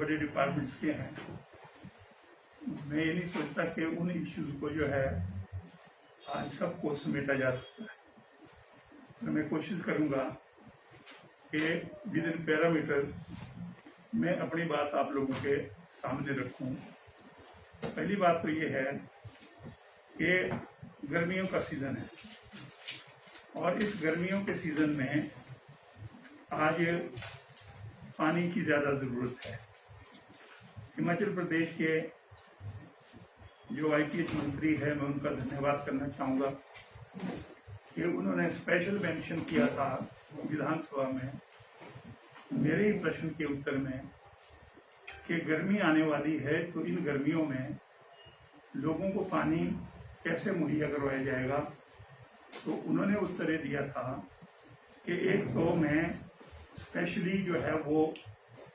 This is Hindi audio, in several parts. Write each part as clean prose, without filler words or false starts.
बड़े डिपार्टमेंट्स के हैं, मैं ये नहीं सोचता कि उन इश्यूज को जो है आज सबको समेटा जा सकता है। तो मैं कोशिश करूंगा कि विद इन पैरामीटर मैं अपनी बात आप लोगों के सामने रखूं। पहली बात तो ये है कि गर्मियों का सीजन है और इस गर्मियों के सीजन में आज पानी की ज़्यादा ज़रूरत है। हिमाचल प्रदेश के जो IPH मंत्री है, मैं उनका धन्यवाद करना चाहूँगा कि उन्होंने स्पेशल मेंशन किया था विधानसभा में मेरे ही प्रश्न के उत्तर में कि गर्मी आने वाली है, तो इन गर्मियों में लोगों को पानी कैसे मुहैया करवाया जाएगा। तो उन्होंने उत्तर दिया था कि एक तो मैं स्पेशली जो है वो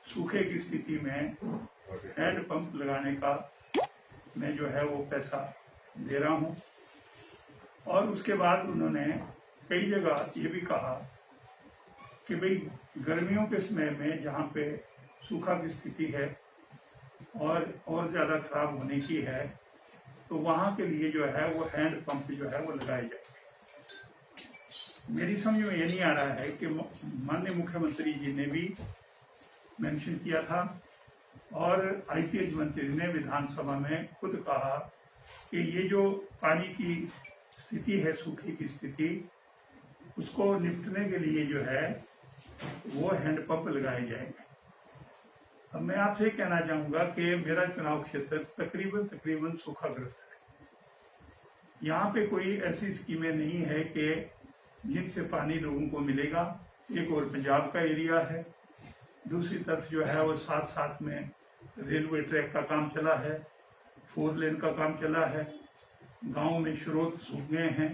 सूखे की स्थिति में हैंड पंप लगाने का मैं जो है वो पैसा दे रहा हूँ। और उसके बाद उन्होंने कई जगह ये भी कहा कि भाई गर्मियों के समय में जहाँ पे सूखा की स्थिति है और ज़्यादा खराब होने की है, तो वहाँ के लिए जो है वो हैंड पंप जो है वो लगाए जाए। मेरी समझ में ये नहीं आ रहा है कि माननीय मुख्यमंत्री जी ने भी मेंशन किया था और IPH मंत्री ने विधानसभा में खुद कहा कि ये जो पानी की स्थिति है, सूखे की स्थिति, उसको निपटने के लिए जो है वो हैंडपंप लगाए जाएंगे। अब मैं आपसे कहना चाहूँगा कि मेरा चुनाव क्षेत्र तकरीबन सूखाग्रस्त है। यहाँ पे कोई ऐसी स्कीमें नहीं है कि जिनसे पानी लोगों को मिलेगा। एक और पंजाब का एरिया है, दूसरी तरफ जो है वो साथ साथ में रेलवे ट्रैक का काम चला है, 4 लेन का काम चला है, गांव में स्रोत सूख गए हैं,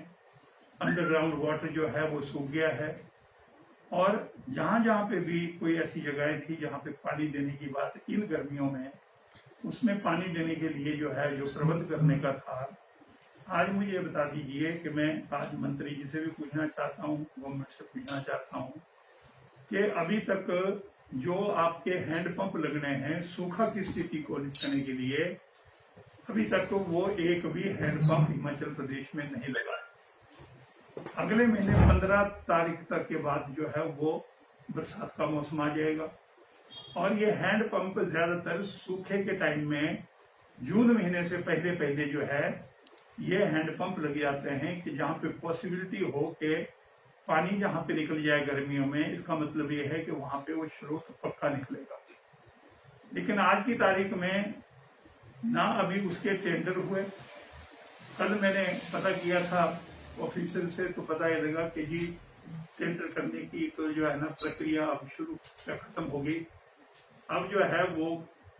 अंडरग्राउंड वाटर जो है वो सूख गया है। और जहाँ जहाँ पे भी कोई ऐसी जगहें थी जहाँ पे पानी देने की बात इन गर्मियों में, उसमें पानी देने के लिए जो है जो प्रबंध करने का था, आज मुझे ये बता दीजिए कि मैं आज मंत्री जी से भी पूछना चाहता हूँ, गवर्नमेंट से पूछना चाहता हूँ कि अभी तक जो आपके हैंडपंप लगने हैं सूखा की स्थिति को निपटने के लिए, अभी तक तो वो एक भी हैंडपंप हिमाचल प्रदेश में नहीं लगा है। अगले महीने 15 तारीख तक के बाद जो है वो बरसात का मौसम आ जाएगा और ये हैंडपंप ज्यादातर सूखे के टाइम में जून महीने से पहले जो है ये हैंडपंप लग जाते हैं कि जहाँ पे पॉसिबिलिटी हो कि पानी जहाँ पे निकल जाए गर्मियों में। इसका मतलब ये है कि वहां पे वो स्रोत पक्का निकलेगा। लेकिन आज की तारीख में ना अभी उसके टेंडर हुए। कल मैंने पता किया था ऑफिसर से, तो पता ये लगा कि जी टेंडर करने की तो जो है ना प्रक्रिया अब शुरू खत्म हो गई। अब जो है वो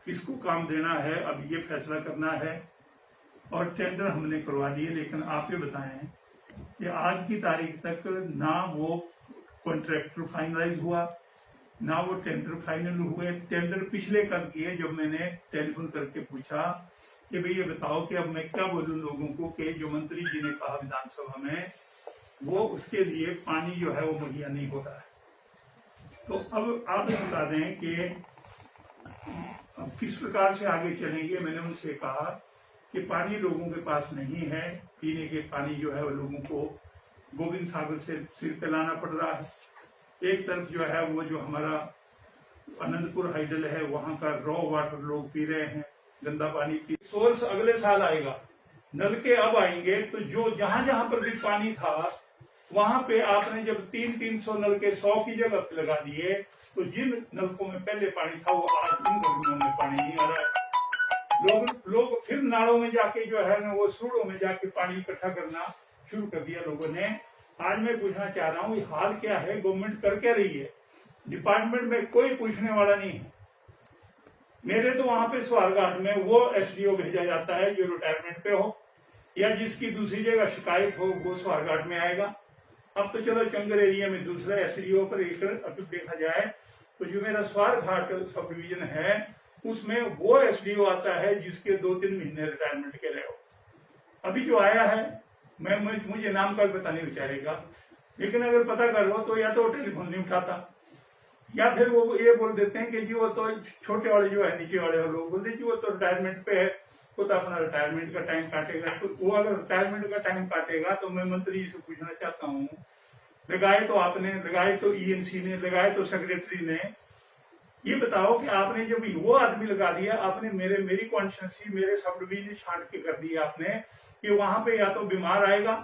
किसको काम देना है अब ये फैसला करना है और टेंडर हमने करवा दिए। लेकिन आप ये बताएं कि आज की तारीख तक ना वो कॉन्ट्रैक्टर फाइनलाइज हुआ, ना वो टेंडर फाइनल हुए। टेंडर पिछले कब किए, जब मैंने टेलीफोन करके पूछा कि भाई ये बताओ कि अब मैं क्या बोलूं लोगों को कि जो मंत्री जी ने कहा विधानसभा में वो उसके लिए पानी जो है वो मुहैया नहीं हो रहा है। तो अब आप बता दें कि अब किस प्रकार से आगे चलेंगे। मैंने उनसे कहा कि पानी लोगों के पास नहीं है, पीने के पानी जो है वो लोगों को गोविंद सागर से सिर पे लाना पड़ रहा है। एक तरफ जो है वो जो हमारा आनंदपुर हाइडल है वहां का रॉ वाटर लोग पी रहे हैं, गंदा पानी पी। सोर्स अगले साल आएगा, नलके अब आएंगे, तो जो जहां जहां पर भी पानी था वहां पे आपने जब 300 नलके 100 की जगह पे लगा दिए, तो जिन नलकों में पहले पानी था वो आज इन गर्मियों में पानी नहीं आ रहा है। लोग फिर नालों में जाके जो है ना वो सूढ़ों में जाके पानी इकट्ठा करना शुरू कर दिया लोगों ने। आज मैं पूछना चाह रहा हूँ हाल क्या है, गवर्नमेंट कर क्या रही है? डिपार्टमेंट में कोई पूछने वाला नहीं है। मेरे तो वहां पे स्वारघाट में वो SDO भेजा जाता है जो रिटायरमेंट पे हो या जिसकी दूसरी जगह शिकायत हो, वो स्वारघाट में आएगा। अब तो चलो चंगर एरिया में दूसरा SDO पर एक देखा जाए तो जो मेरा स्वारघाट सब डिवीजन है उसमें वो SDO आता है जिसके 2-3 महीने रिटायरमेंट के रहे हो। अभी जो आया है मुझे नाम का भी पता नहीं बेचारेगा, लेकिन अगर पता कर लो तो या तो टेलीफोन नहीं उठाता या फिर वो ये बोल देते हैं कि जी वो तो छोटे वाले जो है, नीचे वाले लोग बोलते हैं जी वो तो रिटायरमेंट पे है, वो तो अपना रिटायरमेंट का टाइम काटेगा। तो वो अगर रिटायरमेंट का टाइम काटेगा तो मैं मंत्री जी से पूछना चाहता हूँ, लगाए तो आपने, लगाए तो ईएनसी ने, लगाए तो सेक्रेटरी ने, ये बताओ कि आपने जब वो आदमी लगा दिया, आपने मेरी कॉन्स्टिट्यूंसी, मेरे सब डिवीजन छांट के कर दिया आपने कि वहां पे या तो बीमार आएगा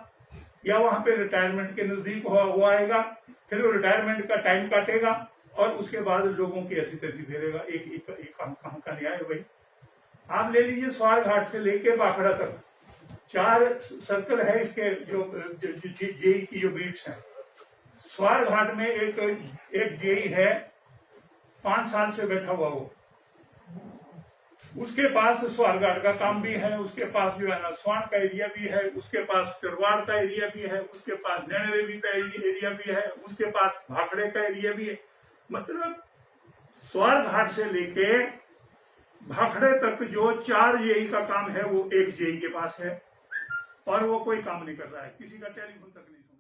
या वहां पे रिटायरमेंट के नजदीक वो आएगा, फिर वो रिटायरमेंट का टाइम काटेगा और उसके बाद लोगों की ऐसी तैसी फेरेगा। एक कहां का न्याय है भाई? आप ले लीजिए स्वार घाट से लेके बाखड़ा तक 4 सर्कल है इसके, जो जेई की जो बीट्स है। स्वार घाट में एक जेई है, 5 साल से बैठा हुआ वो, उसके पास स्वारघाट का काम भी है, उसके पास जो है ना स्वान का एरिया भी है, उसके पास चरवाड़ का एरिया भी है, उसके पास नैनदेवी का एरिया भी है, उसके पास भाखड़े का एरिया भी है। मतलब स्वारघाट से लेके भाखड़े तक जो 4 जेई का काम है वो एक जेई के पास है और वो कोई काम नहीं कर रहा है, किसी का टेलीफोन तक नहीं।